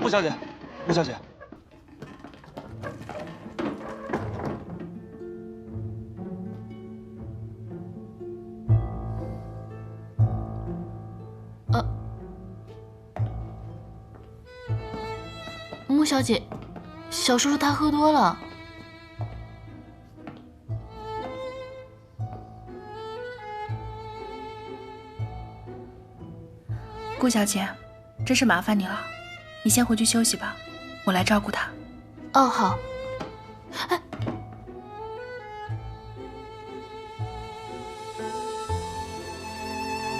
穆小姐，穆小姐，穆小姐，小叔叔他喝多了。顾小姐，真是麻烦你了，你先回去休息吧，我来照顾他。哦，好。哎，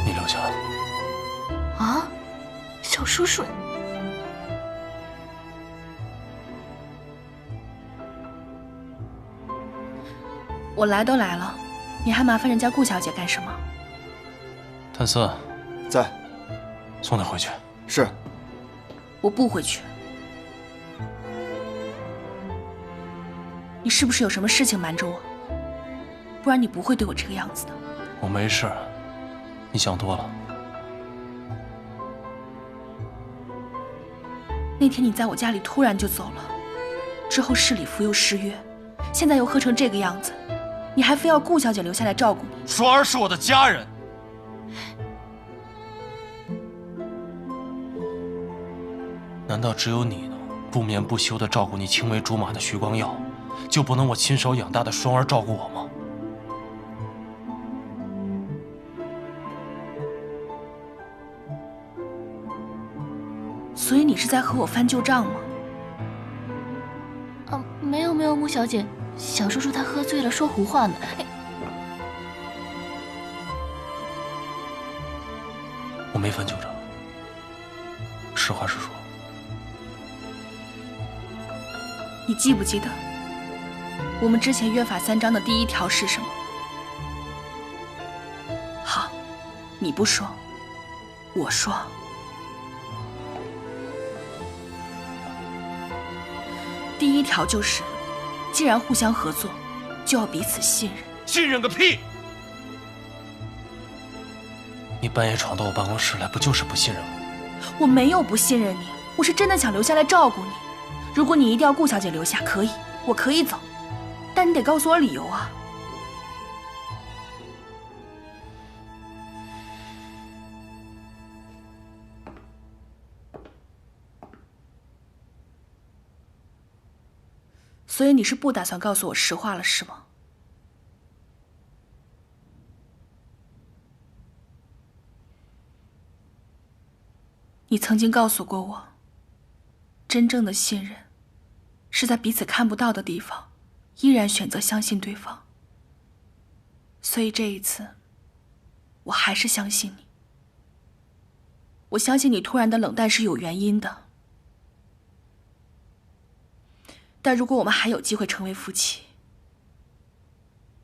你留下来。啊，小叔叔。我来都来了，你还麻烦人家顾小姐干什么？谭四，在，送他回去。是。我不回去。你是不是有什么事情瞒着我？不然你不会对我这个样子的。我没事，你想多了。那天你在我家里突然就走了，之后市里服又失约，现在又喝成这个样子，你还非要顾小姐留下来照顾你。双儿是我的家人。难道只有你能不眠不休地照顾你青梅竹马的徐光耀，就不能我亲手养大的双儿照顾我吗？所以你是在和我翻旧账吗？没有没有，穆小姐，小叔叔他喝醉了，说胡话呢。哎，我没翻旧账，实话实说。你记不记得我们之前约法3章的第1条是什么？好，你不说，我说。第1条就是，既然互相合作，就要彼此信任。信任个屁！你半夜闯到我办公室来，不就是不信任我？我没有不信任你，我是真的想留下来照顾你。如果你一定要顾小姐留下，可以，我可以走，但你得告诉我理由啊。所以你是不打算告诉我实话了，是吗？你曾经告诉过我，真正的信任是在彼此看不到的地方，依然选择相信对方。所以这一次，我还是相信你。我相信你突然的冷淡是有原因的。但如果我们还有机会成为夫妻，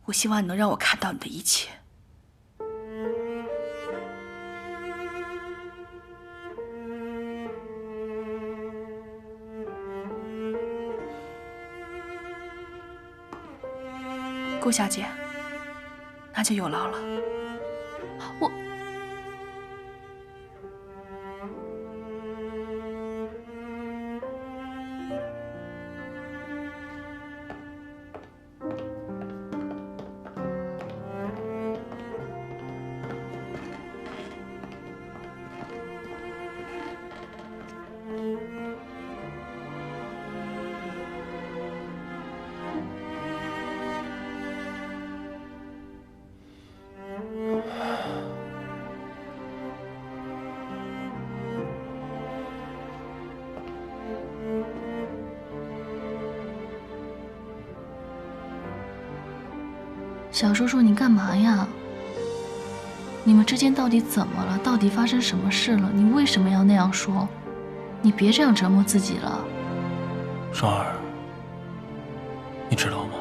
我希望你能让我看到你的一切。顾小姐，那就有劳了。我。小叔叔，你干嘛呀？你们之间到底怎么了？到底发生什么事了？你为什么要那样说？你别这样折磨自己了。双儿，你知道吗？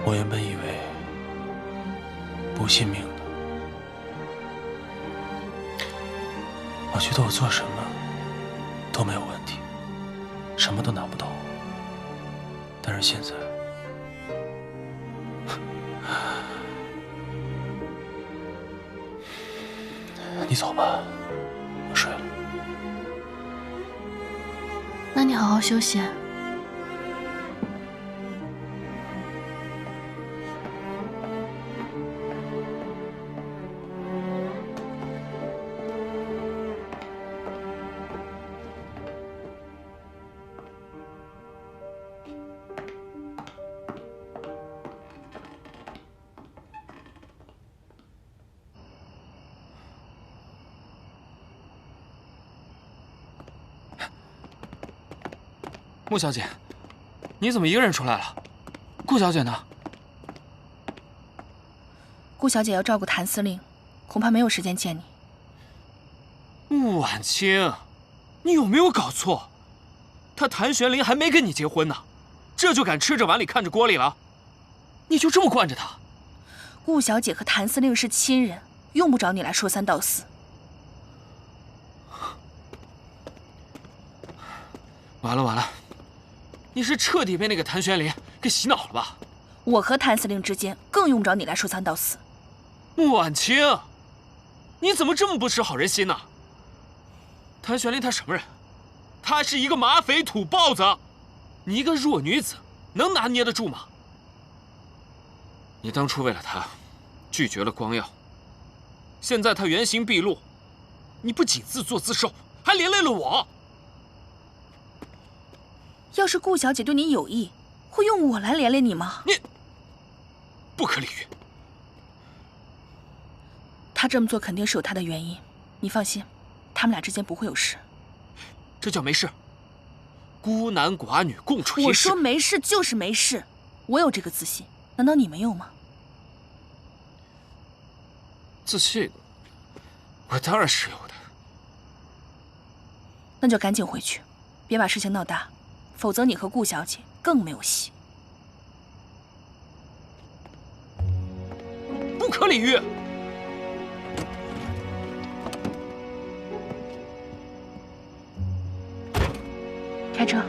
我原本以为不信命的，我觉得我做什么都没有问题，什么都难不倒我。但是现在，你走吧，我睡了。那你好好休息。穆小姐，你怎么一个人出来了？顾小姐呢？顾小姐要照顾谭司令，恐怕没有时间见你。穆婉清，你有没有搞错？他谭玄龄还没跟你结婚呢，这就敢吃着碗里看着锅里了？你就这么惯着他？顾小姐和谭司令是亲人，用不着你来说三道四。完了完了，你是彻底被那个谭玄龄给洗脑了吧？我和谭司令之间更用不着你来说三道四。穆婉清，你怎么这么不识好人心呢？谭玄龄他什么人？他是一个马匪土包子，你一个弱女子能拿捏得住吗？你当初为了他拒绝了光耀，现在他原形毕露，你不仅自作自受，还连累了我。要是顾小姐对你有意，会用我来连累你吗？你不可理喻。她这么做肯定是有她的原因，你放心，他们俩之间不会有事。这叫没事？孤男寡女共处一室。我说没事就是没事，我有这个自信，难道你没有吗？自信，我当然是有的。那就赶紧回去，别把事情闹大，否则你和顾小姐更没有戏。不可理喻！开车。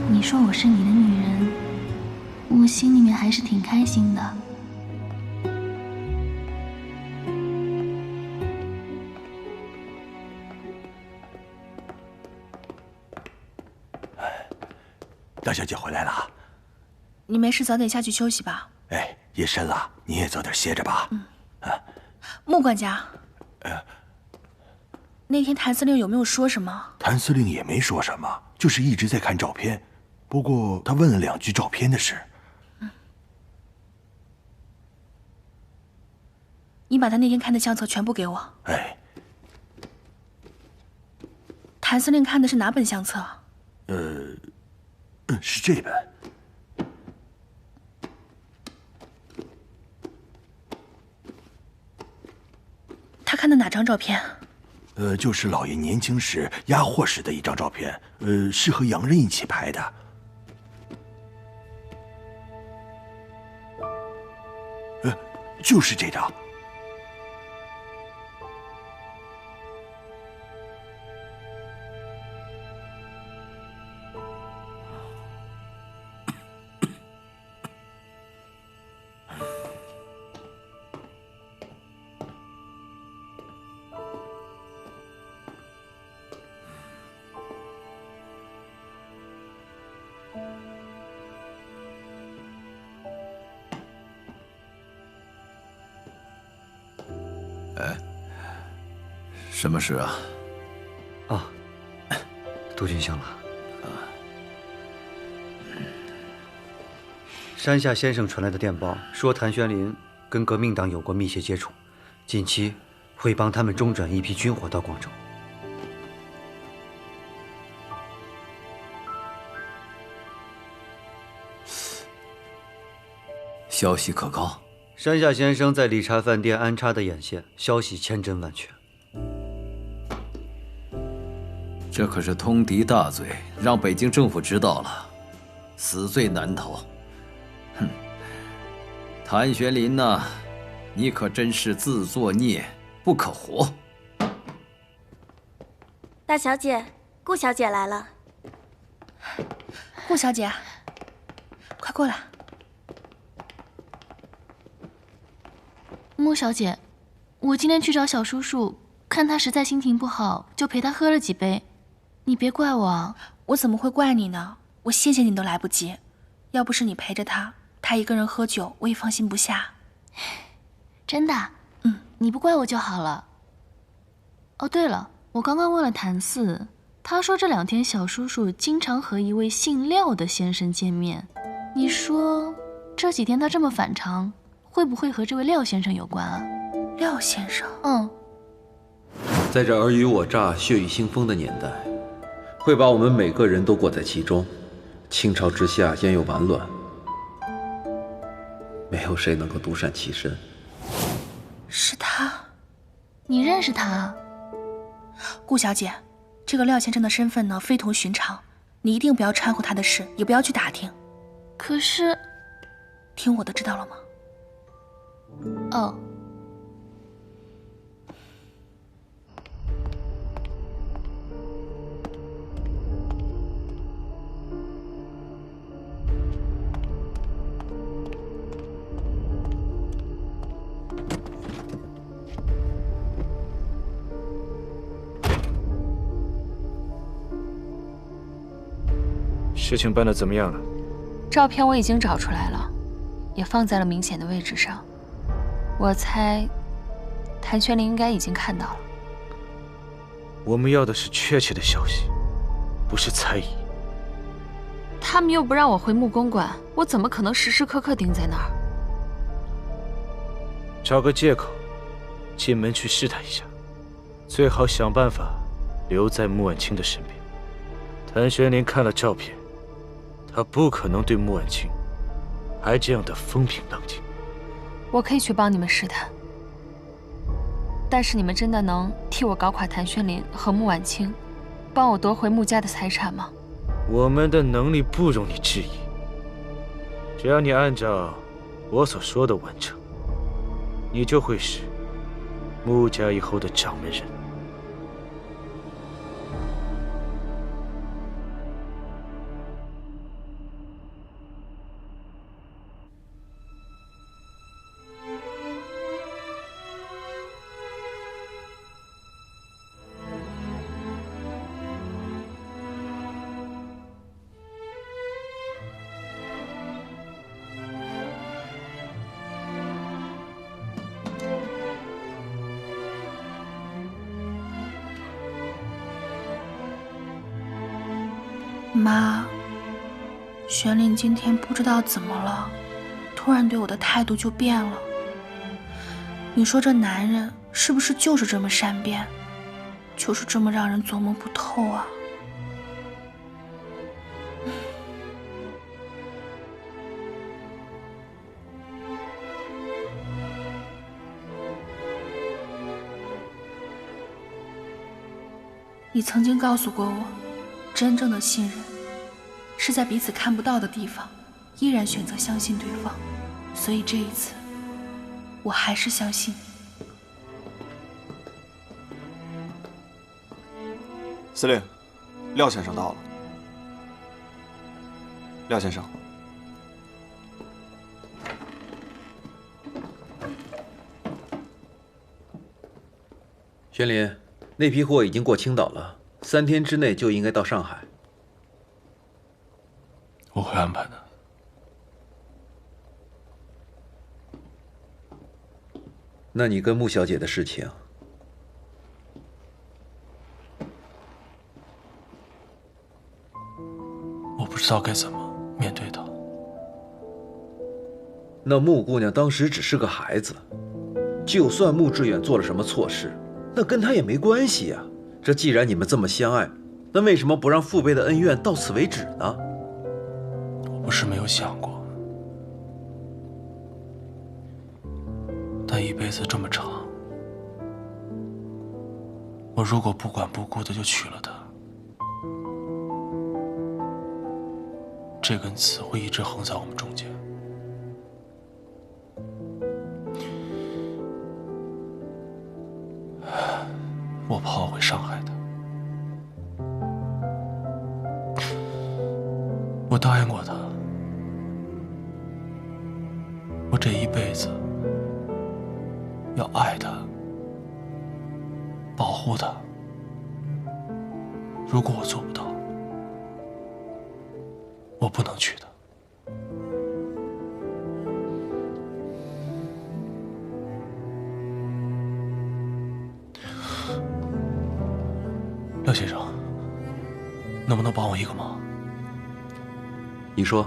你说我是你的女人，我心里面还是挺开心的。大小姐回来了。你没事早点下去休息吧。哎，夜深了，你也早点歇着吧。穆管家，那天谭司令有没有说什么？谭司令也没说什么，就是一直在看照片。不过他问了2句照片的事。你把他那天看的相册全部给我。哎，谭司令看的是哪本相册？是这本。他看的哪张照片？就是老爷年轻时押货时的一张照片，是和洋人一起拍的。就是这张。什么事啊？啊，督军相了。山下先生传来的电报说，谭玄龄跟革命党有过密切接触，近期会帮他们中转一批军火到广州。消息可靠？山下先生在理查饭店安插的眼线，消息千真万确。这可是通敌大罪，让北京政府知道了，死罪难逃。哼，谭玄林呐，你可真是自作孽不可活。大小姐，顾小姐来了。顾小姐，快过来。穆小姐，我今天去找小叔叔，看他实在心情不好，就陪他喝了几杯。你别怪我啊。我怎么会怪你呢？我谢谢你都来不及。要不是你陪着他，他一个人喝酒，我也放心不下。真的？你不怪我就好了。哦，对了，我刚刚问了谭四，他说这2天小叔叔经常和一位姓廖的先生见面。你说这几天他这么反常，会不会和这位廖先生有关啊？廖先生？在这尔虞我诈、血雨腥风的年代，会把我们每个人都裹在其中。倾巢之下，焉有完卵？没有谁能够独善其身。是他？你认识他？顾小姐，这个廖先生的身份呢，非同寻常，你一定不要掺和他的事，也不要去打听。可是，听我的，知道了吗？哦。事情办得怎么样了？照片我已经找出来了，也放在了明显的位置上。我猜，谭玄林应该已经看到了。我们要的是确切的消息，不是猜疑。他们又不让我回木公馆，我怎么可能时时刻刻盯在那儿？找个借口，进门去试探一下，最好想办法留在穆婉清的身边。谭玄林看了照片，他不可能对穆婉清还这样的风平浪静。我可以去帮你们试探，但是你们真的能替我搞垮谭玄林和穆婉清，帮我夺回穆家的财产吗？我们的能力不容你质疑，只要你按照我所说的完成，你就会是穆家以后的掌门人。妈，玄林今天不知道怎么了，突然对我的态度就变了。你说这男人是不是就是这么善变，就是这么让人琢磨不透啊？你曾经告诉过我，真正的信任是在彼此看不到的地方依然选择相信对方，所以这一次我还是相信你。司令，廖先生到了。廖先生，玄林，那批货已经过青岛了，3天之内就应该到上海。我会安排的。那你跟穆小姐的事情，我不知道该怎么面对她。那穆姑娘当时只是个孩子，就算穆志远做了什么错事，那跟她也没关系呀。这既然你们这么相爱，那为什么不让父辈的恩怨到此为止呢？我不是没有想过，但一辈子这么长，我如果不管不顾的就娶了她，这根刺会一直横在我们中间。我怕我会伤害她。我答应过她，我这一辈子要爱她，保护她。如果我做不到，我不能娶她。廖先生，能不能帮我一个忙？你说。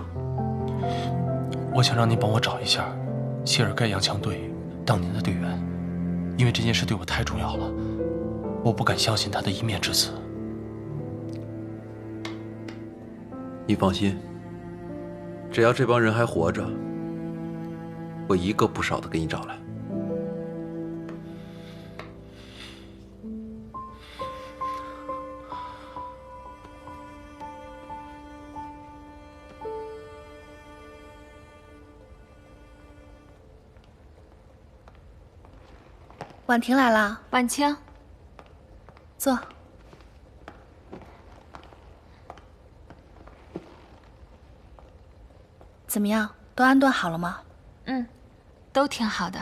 我想让你帮我找一下谢尔盖洋枪队当年的队员，因为这件事对我太重要了，我不敢相信他的一面之词。你放心，只要这帮人还活着，我一个不少的给你找来。婉婷来了。婉清，坐。怎么样，都安顿好了吗？嗯，都挺好的。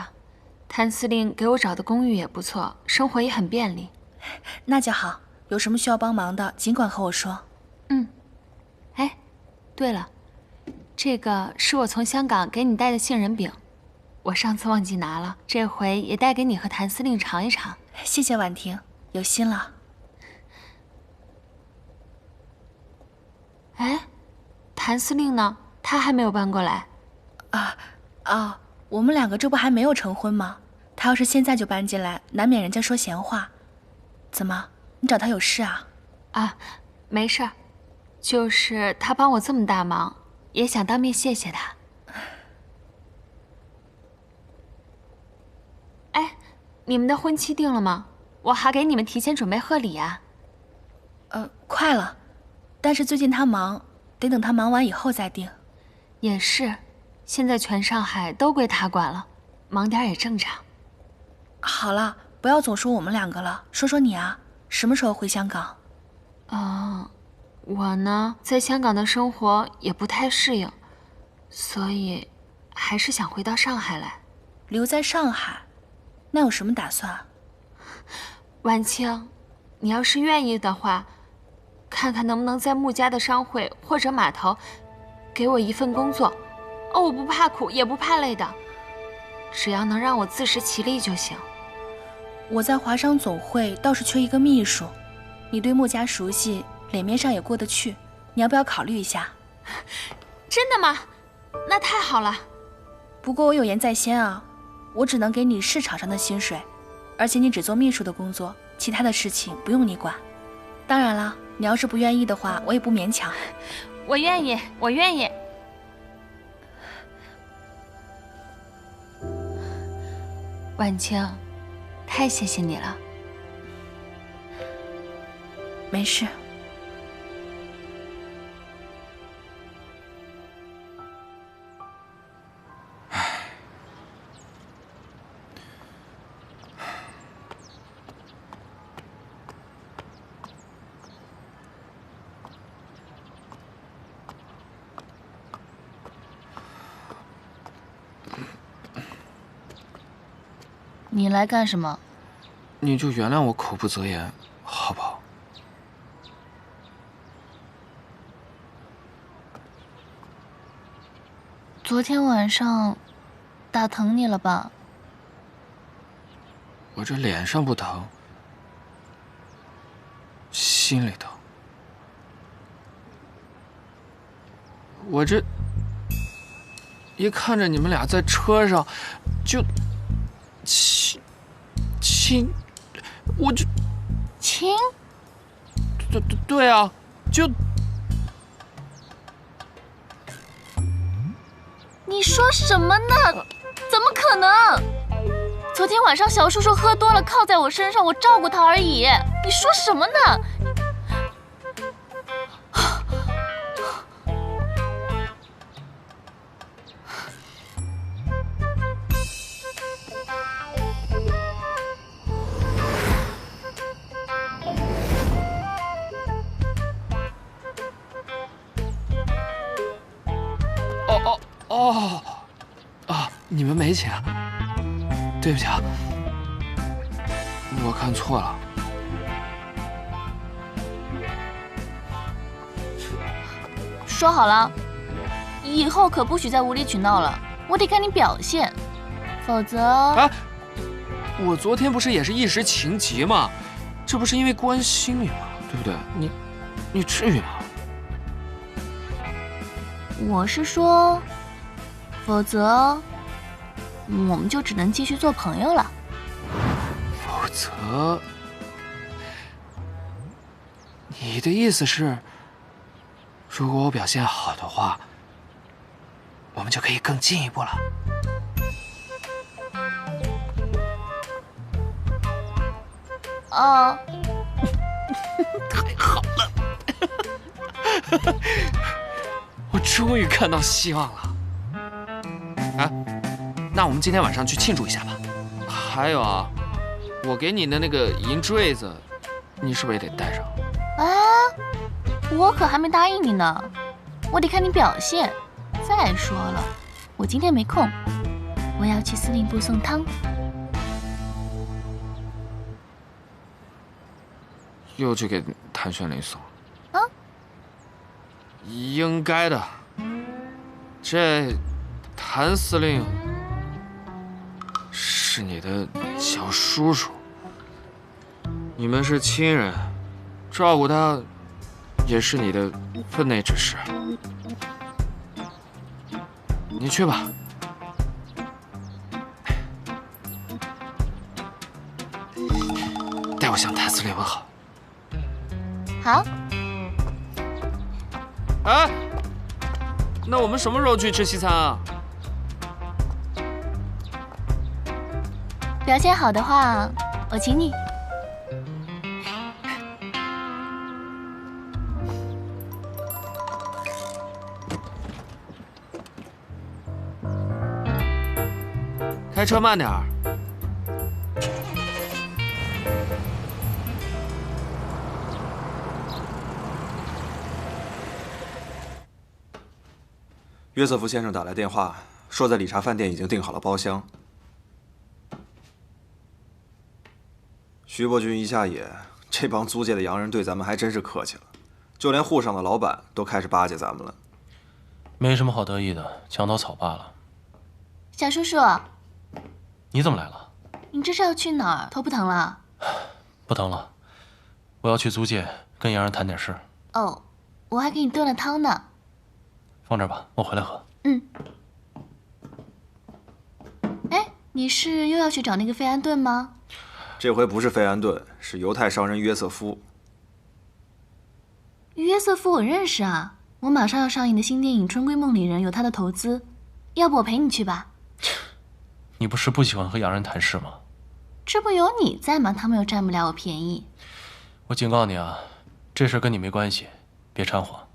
谭司令给我找的公寓也不错，生活也很便利。那就好，有什么需要帮忙的，尽管和我说。嗯。哎，对了，这个是我从香港给你带的杏仁饼。我上次忘记拿了，这回也带给你和谭司令尝一尝。谢谢婉婷，有心了。哎，谭司令呢？他还没有搬过来。我们两个这不还没有成婚吗？他要是现在就搬进来，难免人家说闲话。怎么，你找他有事啊？啊，没事儿，就是他帮我这么大忙，也想当面谢谢他。哎，你们的婚期定了吗？我还给你们提前准备贺礼啊。快了，但是最近他忙，得等他忙完以后再定。也是，现在全上海都归他管了，忙点也正常。好了，不要总说我们两个了，说说你啊，什么时候回香港？我呢，在香港的生活也不太适应，所以还是想回到上海来。留在上海？那有什么打算？婉清，你要是愿意的话，看看能不能在穆家的商会或者码头给我一份工作。我不怕苦也不怕累的，只要能让我自食其力就行。我在华商总会倒是缺一个秘书，你对穆家熟悉，脸面上也过得去，你要不要考虑一下？真的吗？那太好了。不过我有言在先啊，我只能给你市场上的薪水，而且你只做秘书的工作，其他的事情不用你管。当然了，你要是不愿意的话，我也不勉强。我愿意，我愿意。婉清，太谢谢你了。没事。你来干什么？你就原谅我口不择言，好不好？昨天晚上打疼你了吧？我这脸上不疼，心里疼。一看着你们俩在车上，就亲，我就亲。对啊，就。你说什么呢？怎么可能？昨天晚上小叔叔喝多了，靠在我身上，我照顾他而已。你说什么呢？你们没钱，对不起啊，我看错了。说好了，以后可不许再无理取闹了，我得看你表现，否则……啊！我昨天不是也是一时情急吗？这不是因为关心你吗？对不对？你至于吗？我是说，否则我们就只能继续做朋友了。否则，你的意思是，如果我表现好的话，我们就可以更进一步了？啊！太好了！我终于看到希望了。啊，那我们今天晚上去庆祝一下吧。还有啊，我给你的那个银坠子，你是不是也得带上？啊，我可还没答应你呢，我得看你表现。再说了，我今天没空，我要去司令部送汤。又去给谭玄林送？啊？应该的。这谭司令是你的小叔叔，你们是亲人，照顾他也是你的分内之事。你去吧。代我向谭司令问好。好。哎，那我们什么时候去吃西餐啊？表现好的话，我请你。开车慢点儿。约瑟夫先生打来电话，说在理查饭店已经订好了包厢。徐伯君一下野，这帮租界的洋人对咱们还真是客气了，就连沪上的老板都开始巴结咱们了。没什么好得意的，墙头草罢了。小叔叔，你怎么来了？你这是要去哪儿？头不疼了？不疼了，我要去租界跟洋人谈点事。哦，我还给你炖了汤呢。放这儿吧，我回来喝。嗯。哎，你是又要去找那个费安顿吗？这回不是费安顿，是犹太商人约瑟夫。约瑟夫我认识啊，我马上要上映的新电影《春闺梦里人》有他的投资，要不我陪你去吧？你不是不喜欢和洋人谈事吗？这不有你在吗？他们又占不了我便宜。我警告你啊，这事跟你没关系，别掺和。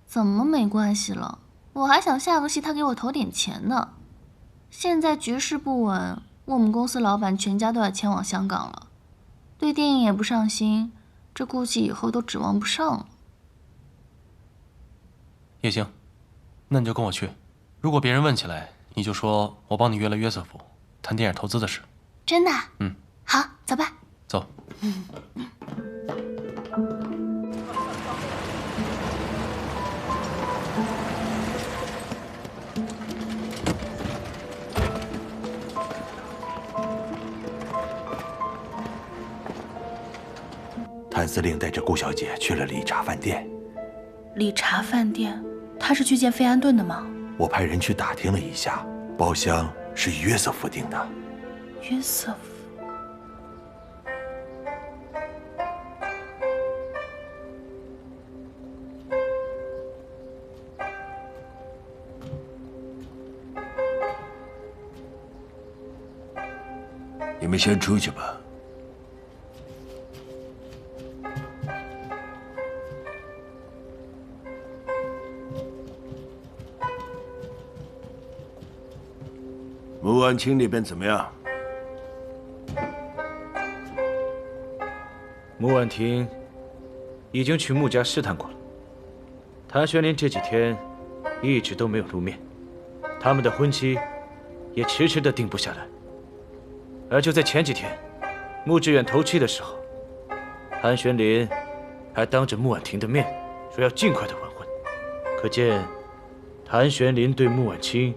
怎么没关系了？我还想下个戏他给我投点钱呢。现在局势不稳，我们公司老板全家都要迁往香港了，对电影也不上心，这估计以后都指望不上了。也行，那你就跟我去。如果别人问起来，你就说我帮你约了约瑟夫，谈电影投资的事。真的？嗯。好，走吧。走。谭司令带着顾小姐去了理查饭店。理查饭店，他是去见费安顿的吗？我派人去打听了一下，包厢是约瑟夫订的。约瑟夫。你们先出去吧。穆婉清那边怎么样？穆婉婷已经去穆家试探过了。谭玄林这几天一直都没有露面，他们的婚期也迟迟的定不下来。而就在前几天，穆志远头七的时候，谭玄林还当着穆婉婷的面说要尽快的完婚，可见谭玄林对穆婉清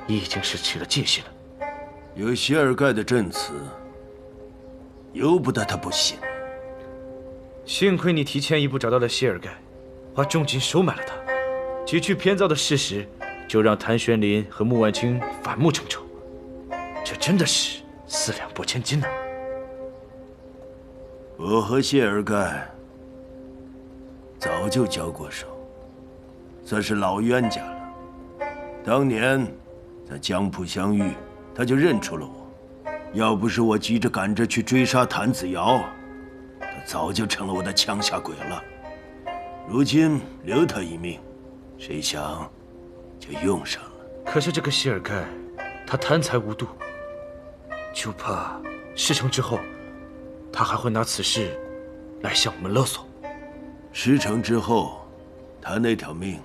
已经是起了戒心了。有谢尔盖的证词，由不得他不信。幸亏你提前一步找到了谢尔盖，花重金收买了他，几句编造的事实就让谭玄林和穆婉清反目成仇，这真的是4两拨千斤呐！我和谢尔盖早就交过手，算是老冤家了。当年在江浦相遇，他就认出了我。要不是我急着赶着去追杀谭子尧，他早就成了我的枪下鬼了。如今留他一命，谁想就用上了。可是这个谢尔盖，他贪财无度，就怕事成之后，他还会拿此事来向我们勒索。事成之后，他那条命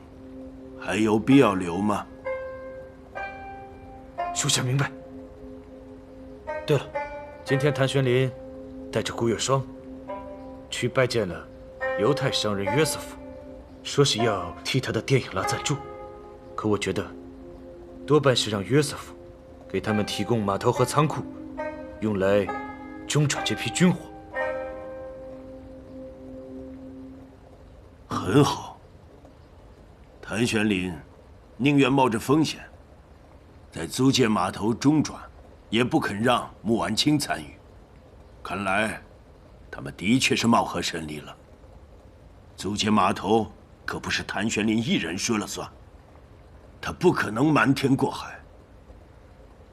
还有必要留吗？属下明白。对了，今天谭玄林带着顾月霜去拜见了犹太商人约瑟夫，说是要替他的电影拉赞助。可我觉得，多半是让约瑟夫给他们提供码头和仓库，用来中转这批军火。很好。谭玄林宁愿冒着风险，在租界码头中转，也不肯让穆婉清参与。看来，他们的确是貌合神离了。租界码头可不是谭玄林一人说了算，他不可能瞒天过海。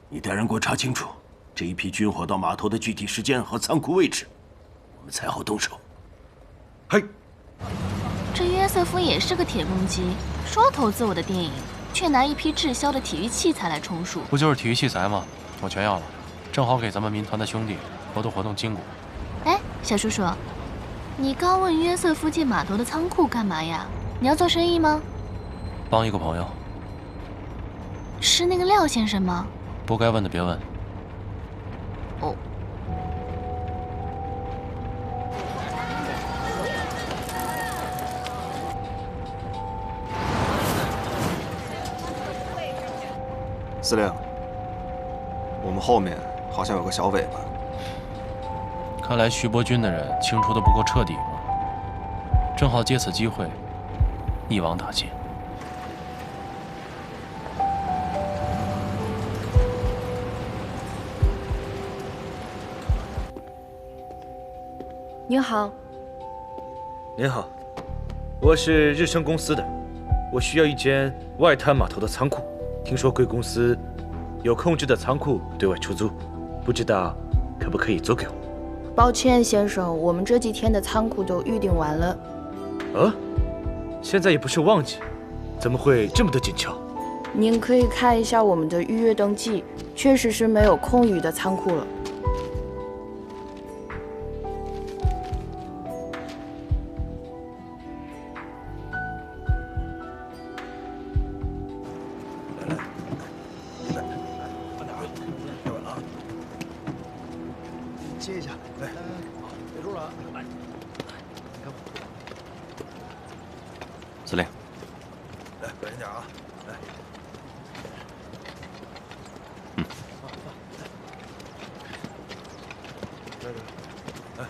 你带人给我查清楚这一批军火到码头的具体时间和仓库位置，我们才好动手。嘿。这约瑟夫也是个铁公鸡，说投资我的电影，却拿一批滞销的体育器材来充数。不就是体育器材吗？我全要了，正好给咱们民团的兄弟活动活动筋骨。哎，小叔叔，你刚问约瑟夫借码头的仓库干嘛呀？你要做生意吗？帮一个朋友。是那个廖先生吗？不该问的别问。哦。司令，我们后面好像有个小尾巴。看来徐伯钧的人清除的不够彻底嘛，正好借此机会一网打尽。您好。您好，我是日升公司的，我需要一间外滩码头的仓库。听说贵公司有空置的仓库对外出租，不知道可不可以租给我？抱歉，先生，我们这几天的仓库都预订完了。现在也不是旺季，怎么会这么的紧俏？您可以看一下我们的预约登记，确实是没有空余的仓库了。接一下，哎，别住了啊！司令，来，小心点啊！来，来，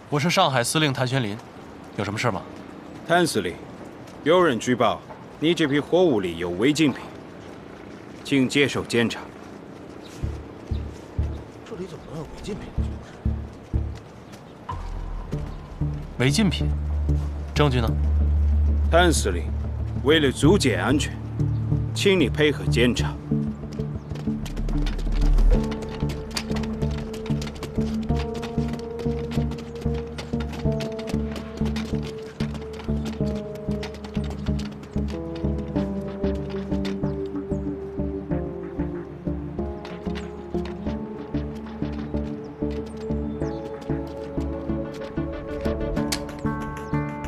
我是上海司令谭玄林，有什么事吗？谭司令，有人举报你这批货物里有违禁品，请接受检查。这里怎么能有违禁品？违禁品？证据呢？谭司令，为了租界安全，请你配合检查。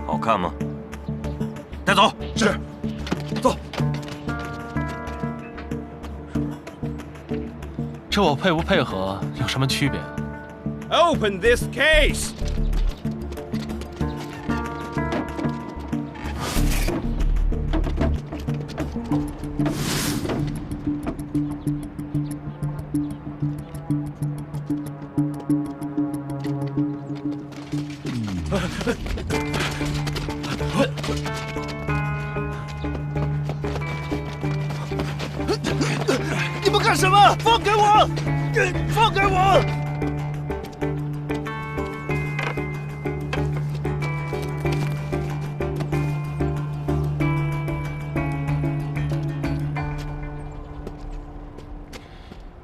好看吗？带走。是。走。这我配不配合有什么区别 Open this case。你们干什么？放开我！放开我！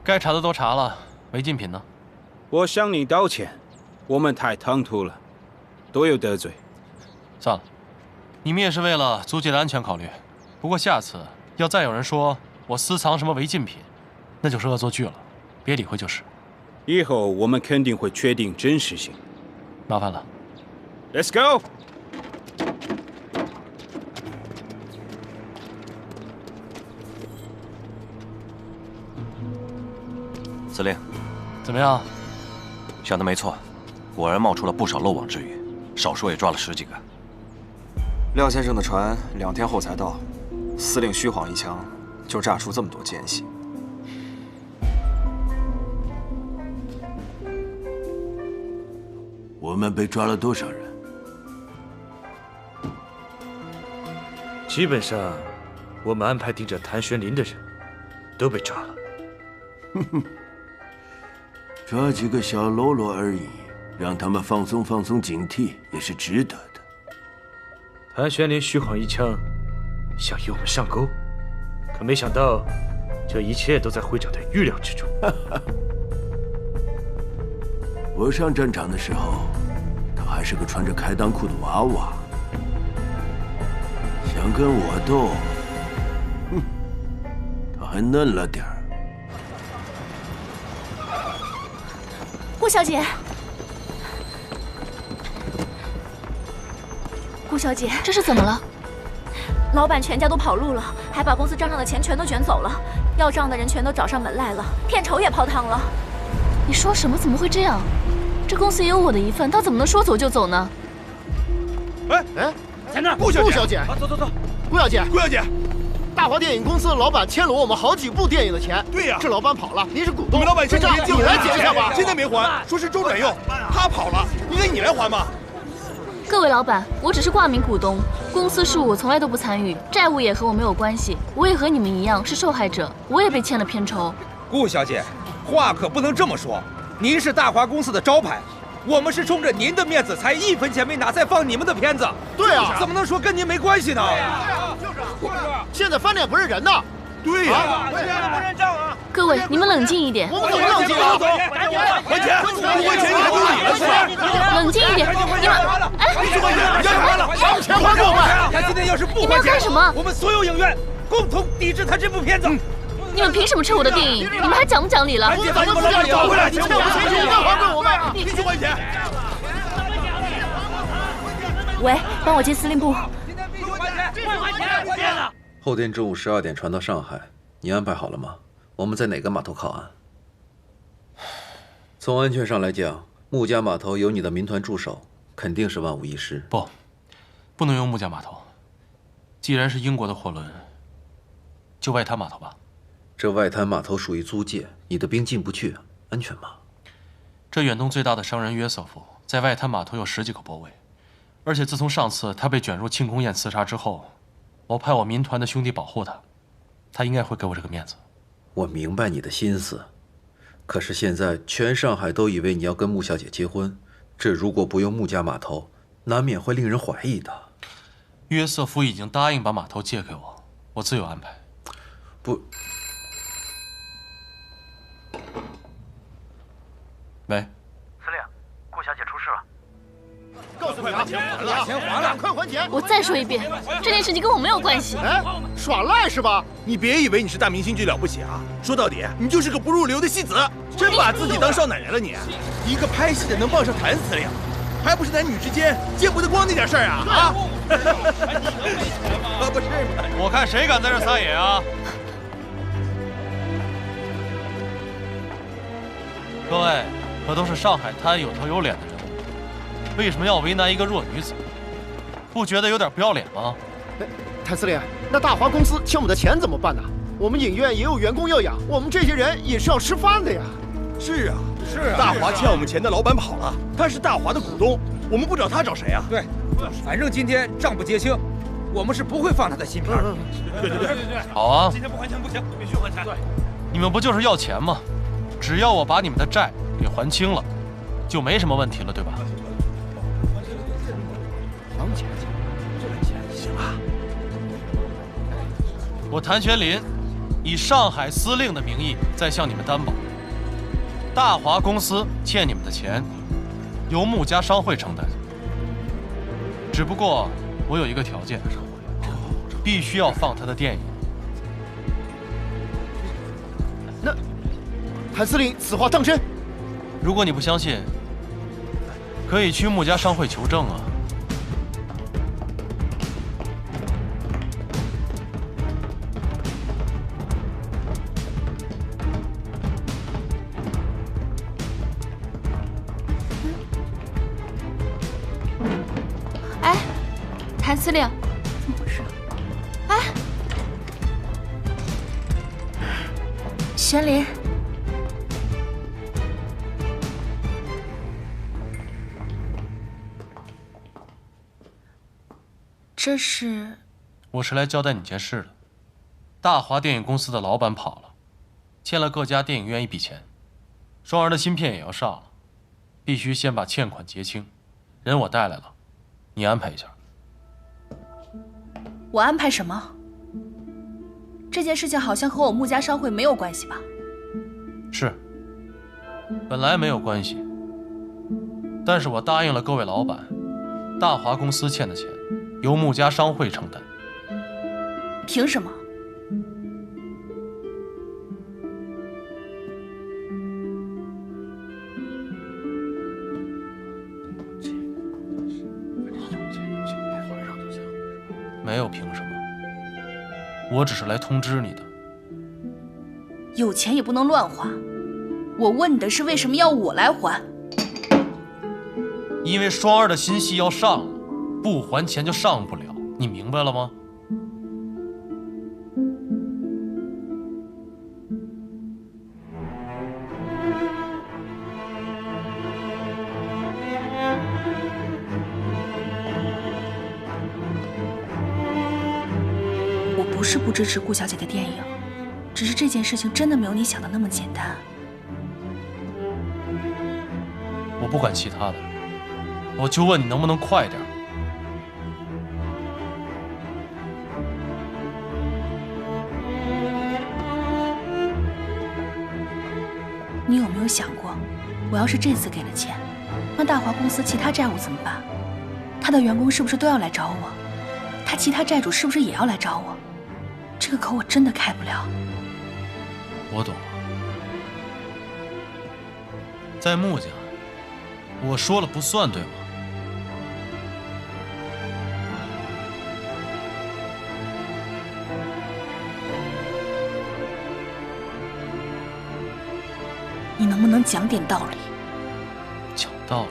该查的都查了，违禁品呢？我向你道歉，我们太唐突了，都有得罪。算了，你们也是为了租界的安全考虑。不过下次要再有人说我私藏什么违禁品，那就是恶作剧了，别理会就是。以后我们肯定会确定真实性。麻烦了。Let's go。司令，怎么样？想的没错，果然冒出了不少漏网之鱼，少说也抓了10几个。廖先生的船2天后才到，司令虚晃一枪，就炸出这么多奸细。我们被抓了多少人？基本上，我们安排盯着谭玄林的人，都被抓了。哼哼，抓几个小喽啰而已，让他们放松警惕也是值得的。谭玄林虚晃一枪，想与我们上钩，可没想到，这一切都在会长的预料之中。我上战场的时候，他还是个穿着开裆裤的娃娃，想跟我斗，哼，他还嫩了点儿。顾小姐，顾小姐，这是怎么了？老板全家都跑路了，还把公司账上的钱全都卷走了，要账的人全都找上门来了，片酬也泡汤了。你说什么？怎么会这样？这公司也有我的一份，他怎么能说走就走呢？哎，在那儿，顾小姐，走，顾小姐，大华电影公司的老板欠了我们好几部电影的钱。对呀，这老板跑了，您是股东，你们老板欠账你来结一下吧。现在没还，说是周转用，他跑了，应该你来还吧。各位老板，我只是挂名股东，公司事务我从来都不参与，债务也和我没有关系，我也和你们一样是受害者，我也被欠了片酬。顾小姐，话可不能这么说，您是大华公司的招牌，我们是冲着您的面子才1分钱没拿才放你们的片子。对啊，怎么能说跟您没关系呢？现在翻脸不认人呢。对呀，不认账啊！各位，你们冷静一点。我们怎么冷静啊？还钱！不还钱你还丢你了是吧？冷静一点，你们，哎，你怎么要还了？把钱还给我们！他今天要是不你们要干什么？我们所有影院共同抵制他这部片子。你们凭什么撤我的电影？你们还讲不讲理了？赶紧把你们老板找回来！你欠我们钱，你要还给我们！你去还钱！喂，帮我接司令部。后天中午12点传到上海，你安排好了吗？我们在哪个码头靠岸？从安全上来讲，木家码头有你的民团驻守，肯定是万无一失。不能用木家码头。既然是英国的货轮，就外滩码头吧。这外滩码头属于租界，你的兵进不去，安全吗？这远东最大的商人约瑟夫在外滩码头有10几个泊位，而且自从上次他被卷入庆功宴刺杀之后，我派我民团的兄弟保护他，他应该会给我这个面子。我明白你的心思，可是现在全上海都以为你要跟穆小姐结婚，这如果不用穆家码头，难免会令人怀疑的。约瑟夫已经答应把码头借给我，我自有安排。不。喂，司令，顾小姐出事了。告诉你啊，钱还了，赶快还钱！我再说一遍，这件事情跟我没有关系。哎，耍赖是吧？你别以为你是大明星就了不起啊！说到底，你就是个不入流的戏子，真把自己当少奶奶了你！一个拍戏的能傍上谭司令，还不是男女之间见不得光那点事儿啊！啊！不是，我看谁敢在这撒野啊！各位可都是上海滩有头有脸的人物，为什么要为难一个弱女子？不觉得有点不要脸吗？谭司令，那大华公司欠我们的钱怎么办呢？我们影院也有员工要养，我们这些人也是要吃饭的呀。是啊，大华欠我们钱的老板跑了，他是大华的股东，我们不找他找谁啊？对，反正今天账不结清，我们是不会放他的芯片的。对。好啊，今天不还钱不行，必须还钱。你们不就是要钱吗？只要我把你们的债给还清了，就没什么问题了，对吧？还钱，行啊。我谭玄林以上海司令的名义在向你们担保，大华公司欠你们的钱由穆家商会承担。只不过我有一个条件，必须要放他的电影。那谭司令此话当真？如果你不相信，可以去穆家商会求证啊。哎，谭司令，怎么回事？哎，玄林。这是，我是来交代你件事的。大华电影公司的老板跑了，欠了各家电影院一笔钱，双儿的新片也要上了，必须先把欠款结清。人我带来了，你安排一下。我安排什么？这件事情好像和我穆家商会没有关系吧？是，本来没有关系，但是我答应了各位老板，大华公司欠的钱由穆家商会承担。凭什么？没有凭什么，我只是来通知你的。有钱也不能乱花。我问你的是为什么要我来还？因为双儿的新戏要上了，不还钱就上不了，你明白了吗？我不是不支持顾小姐的电影，只是这件事情真的没有你想的那么简单。我不管其他的，我就问你能不能快点。你有没有想过，我要是这次给了钱，那大华公司其他债务怎么办？他的员工是不是都要来找我？他其他债主是不是也要来找我？这个口我真的开不了。我懂了，在穆家，我说了不算，对吗？你能不能讲点道理？讲道理。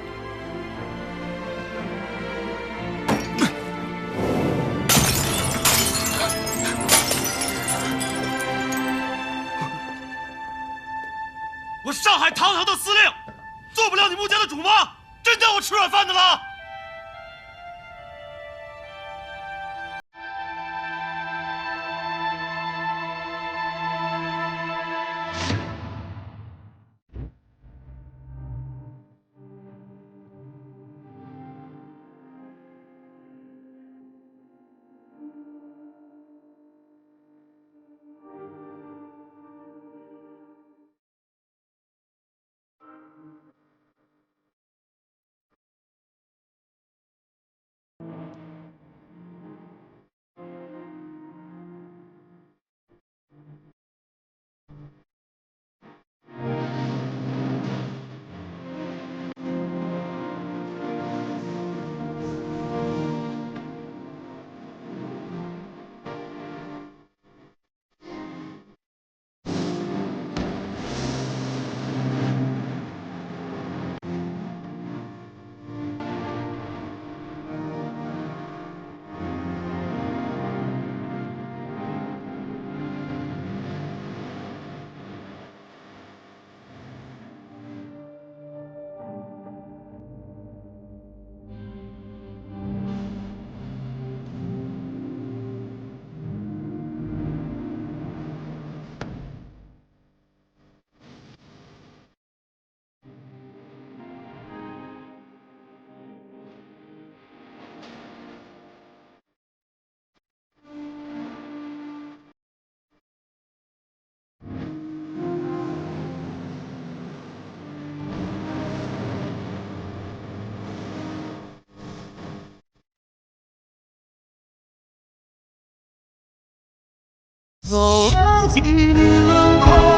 我上海堂堂的司令，做不了你穆家的主吗？真当我吃软饭的了？走上几轮空。